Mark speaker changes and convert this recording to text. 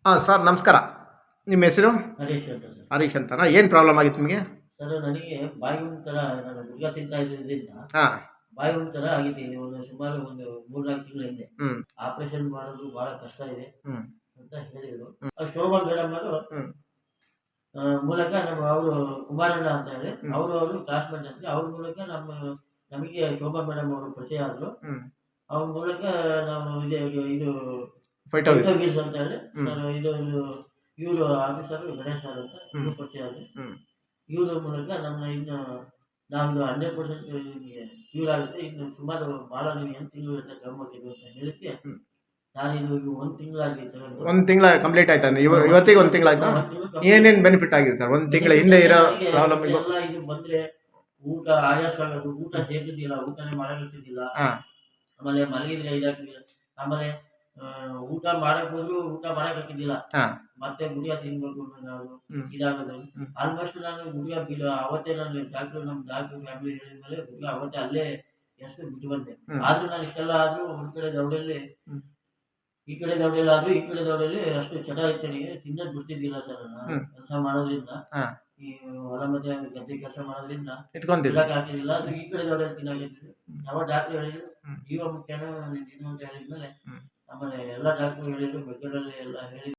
Speaker 1: ಹಾಂ ಸರ್ ನಮಸ್ಕಾರ. ನಿಮ್ಮ ಹೆಸರು?
Speaker 2: ಹರೀಶ್ ಅಂತ ಸರ್.
Speaker 1: ಹರೀಶ್ ಅಂತನಾ? ಏನು ಪ್ರಾಬ್ಲಮ್ ಆಗಿತ್ತು ನಿಮಗೆ?
Speaker 2: ಸರ್ ನನಗೆ ಬಾಯಿ ಒಂಥರ ನಾನು ಗುಟ್ಕಾ ತಿಂತಾ ಇದ್ದಿದ್ದರಿಂದ
Speaker 1: ಹಾಂ.
Speaker 2: ಬಾಯಿ ಒಂಥರ ಆಗಿದೆ. ಸುಮಾರು ಒಂದು 3-4 ತಿಂಗಳ ಹಿಂದೆ
Speaker 1: ಹ್ಮ್.
Speaker 2: ಆಪರೇಷನ್ ಮಾಡೋದು ಬಹಳ ಕಷ್ಟ ಇದೆ
Speaker 1: ಹ್ಮ್.
Speaker 2: ಅಂತ ಹೇಳಿದ್ರು. ಶೋಭಾ ಮೇಡಮ್ ಅವರು
Speaker 1: ಹ್ಮ್.
Speaker 2: ಮೂಲಕ ಅವರು ಕುಮಾರಣ್ಣ ಅಂತ ಹೇಳಿ
Speaker 1: ಹ್ಮ್.
Speaker 2: ಅವರು ಕ್ಲಾಸ್ಮೇಟ್ ಅಂತ ಅವ್ರ ಮೂಲಕ ನಮಗೆ ಶೋಭಾ ಮೇಡಮ್ ಅವರು ಪರಿಚಯ ಆದ್ರು.
Speaker 1: ಹ್ಮ್.
Speaker 2: ಅವ್ರ ಮೂಲಕ ನಾವು ಇದು
Speaker 1: ಫೈಟ್
Speaker 2: ಫೈಟೋ
Speaker 1: ಆಗಿದೆ.
Speaker 2: ವೀಸ್ ಅಂತ ಹೇಳಿ
Speaker 1: ಹ್ಮ್.
Speaker 2: ಸರ್ ಇವರು ಆಫೀಸರ್ ಗಣೇಶ್ ಸರ್ ಅಂತ
Speaker 1: ಹ್ಮ್.
Speaker 2: ಇವ್ರು ಪರಿಚಯ ಆದ್ರು.
Speaker 1: ಹ್ಮ್.
Speaker 2: ಇವ್ರ ಮೂಲಕ ನಮ್ಮ ಇನ್ನು ನಾವು 100% ನಿಮಗೆ ಕ್ಯೂರ್ ಆಗುತ್ತೆ. ಇನ್ನು ಸುಮಾರು ಭಾಳ ನೀವು 8 ತಿಂಗಳು ತಗೊಂಬರ್ತೀವಿ ಅಂತ ಹೇಳಿಕ್ಕೆ
Speaker 1: ಹ್ಮ್.
Speaker 2: ನಾನು ಇದು 1 ತಿಂಗಳಾಗಿ ತಗೊಂಡು
Speaker 1: 1 ತಿಂಗಳ ಕಂಪ್ಲೀಟ್ ಆಯ್ತಾ? ಇವತ್ತಿಗೆ 1 ತಿಂಗಳಾಯ್ತಾ?
Speaker 2: 1 ತಿಂಗಳು ಕಂಪ್ಲೀಟ್
Speaker 1: ಏನೇನು ಬೆನಿಫಿಟ್ ಆಗಿದೆ ಸರ್? 1 ತಿಂಗಳ ಹಿಂದೆ ಇರೋ
Speaker 2: ನನಗೆ
Speaker 1: ಪ್ರಾಬ್ಲಮ್‌ಗೂ?
Speaker 2: ಎಲ್ಲ ಇದು ಬಂದ್ರೆ ಊಟ ಆಯಾಸ ಆಗೋದು, ಊಟ ಸೇರ್ತಿದ್ದಿಲ್ಲ, ಊಟನೇ ಮಾಡಕ್ಕಾಗ್ತಿದ್ದಿಲ್ಲ.
Speaker 1: ಹಾಂ.
Speaker 2: ಆಮೇಲೆ ಮಲಗಿದ್ರೆ ಇದಾಗ್ತಿದ್ದಿಲ್ಲ. ಆಮೇಲೆ ಊಟ ಮಾಡಕ್ ಹೋದ್ರು ಊಟ ಮಾಡಕ್ಕಾಗ್ತಿದ್ದಿಲ್ಲ.
Speaker 1: ಹಾಂ.
Speaker 2: ಮತ್ತೆ ಗುಳಿಗೆ ತಿನ್ಬೇಕು ನಾವು
Speaker 1: ಹ್ಮ್.
Speaker 2: ಇದಾಗೋದು.
Speaker 1: ಹ್ಮ್.
Speaker 2: ಆಲ್ಮೋಸ್ಟ್ ನಾನು ಗುಳಿಗೆ ಅವತ್ತೇ ನಾನು ನಮ್ಮ ಡಾಕ್ಟರ್ ಫ್ಯಾಮಿಲಿ ಹೇಳಿದ್ಮೇಲೆ ಗುಳಿಗೆ ಅವತ್ತೇ ಅಲ್ಲೇ ಎಸ್ದು ಬಿಟ್ಟು ಬಂದೆ.
Speaker 1: ಹ್ಮ್.
Speaker 2: ಆದ್ರೂ ನಾನು ಇಷ್ಟೆಲ್ಲ ಆದ್ರೂ ಒಂದ್ ಕಡೆ ದವಡೆಯಲ್ಲಿ
Speaker 1: ಹ್ಮ್.
Speaker 2: ಈ ಕಡೆ ದವಡೆಯಲ್ಲಿ ಆದ್ರೂ ಈ ಕಡೆ ದವಡೆಯಲ್ಲಿ ಅಷ್ಟು ಚಟ ಇತ್ತು ನನಗೆ. ತಿನ್ನೋದ್ ಬಿಡ್ತಿದ್ದಿಲ್ಲ ಸರ್ ನಾನು.
Speaker 1: ಹ್ಮ್.
Speaker 2: ಕೆಲಸ ಮಾಡೋದ್ರಿಂದ
Speaker 1: ಹಾಂ.
Speaker 2: ಈ ಹೊಲ ಮಧ್ಯ ಗದ್ದೆ ಕೆಲಸ ಮಾಡೋದ್ರಿಂದ
Speaker 1: ಇಟ್ಕೊಂತಿದ್ದೆ.
Speaker 2: ಬಿಡಕ್ ಆಗ್ತಿರ್ಲಿಲ್ಲ. ಅದು ಈ ಕಡೆ ದವಡೆಯಲ್ಲಿ ತಿನ್ನಾಕತ್ತಿದ್ದೆ. ಅವಾಗ ಡಾಕ್ಟರ್ ಹೇಳಿದ್ರು
Speaker 1: ಹ್ಮ್.
Speaker 2: ಜೀವ ಮುಖ್ಯನೋ ನೀನು ತಿನ್ನು ಅಂತ ಹೇಳಿದ್ಮೇಲೆ
Speaker 1: ಹ್ಮ್.
Speaker 2: ಆಮೇಲೆ ಎಲ್ಲ ಡಾಕ್ಟರ್ ಹೇಳಿದ್ರು ಮೆಡಿಕಲಲ್ಲಿ ಎಲ್ಲ ಹೇಳಿ